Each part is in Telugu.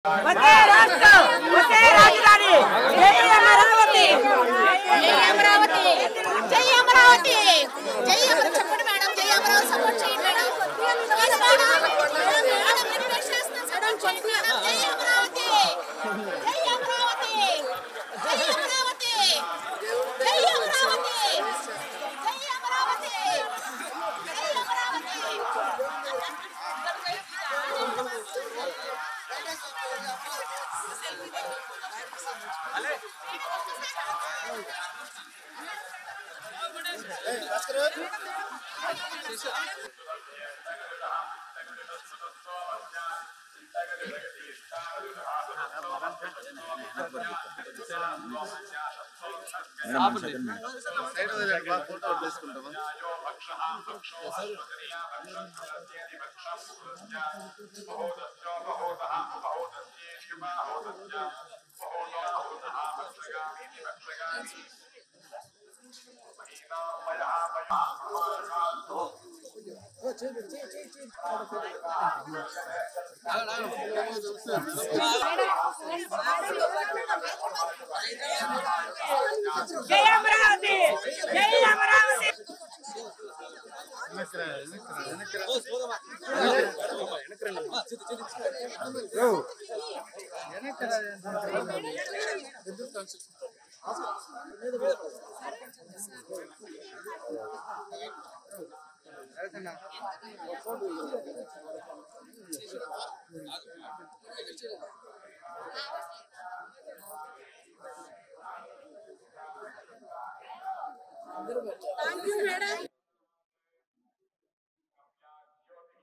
జై అమరావతి జై అమరావతి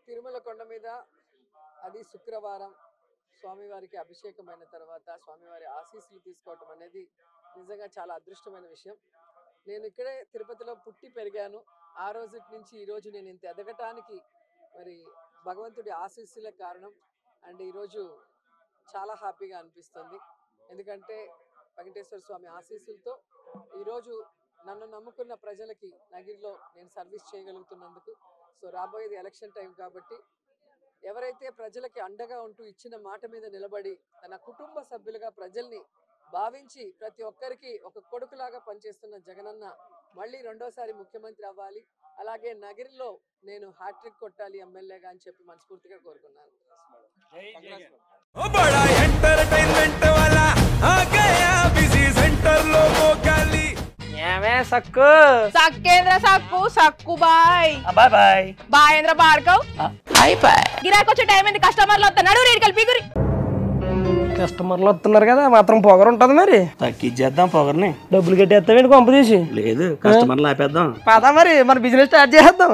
తిరుమల కొండ మీద అది శుక్రవారం స్వామివారికి అభిషేకమైన తర్వాత స్వామివారి ఆశీస్సులు తీసుకోవటం అనేది నిజంగా చాలా అదృష్టమైన విషయం. నేను ఇక్కడే తిరుపతిలో పుట్టి పెరిగాను. ఆ రోజు నుంచి ఈ రోజు నేను ఇంత ఎదగటానికి మరి భగవంతుడి ఆశీస్సులే కారణం. అండ్ ఈరోజు చాలా హ్యాపీగా అనిపిస్తుంది. ఎందుకంటే వెంకటేశ్వర స్వామి ఆశీస్సులతో ఈరోజు నన్ను నమ్ముకున్న ప్రజలకి నగిరిలో నేను సర్వీస్ చేయగలుగుతున్నందుకు. సో రాబోయేది ఎలక్షన్ టైం కాబట్టి ఎవరైతే ప్రజలకి అండగా ఉంటూ ఇచ్చిన మాట మీద నిలబడి తన కుటుంబ సభ్యులుగా ప్రజల్ని భావించి ప్రతి ఒక్కరికి ఒక కొడుకులాగా పనిచేస్తున్న జగనన్న మళ్ళీ రెండోసారి ముఖ్యమంత్రి అవ్వాలి. అలాగే నగిరిలో నేను హ్యాట్రిక్ కొట్టాలి ఎమ్మెల్యేగా అని చెప్పి మనస్ఫూర్తిగా కోరుకున్నాను. సక్కు సక్కేంద్ర సక్కు సక్కు బాయ్ బాయ్ బాయ్ బాయేంద్ర భార్గవ్ బాయ్ బాయ్. గిరాకి వచ్చే టైం ఏంది? కస్టమర్లు వస్తున్నాడు. రేడికల్ పిగురి కస్టమర్లు వస్తున్నారు కదా, మాత్రం పొగరు ఉంటది. మరి తగ్గిచ్చేద్దాం పొగర్ని. డబ్బులు కట్టేస్తామేంటి కొంప తీసి? లేదు, కస్టమర్లు ఆపేద్దాం. పదా మరి మన బిజినెస్ స్టార్ట్ చేద్దాం.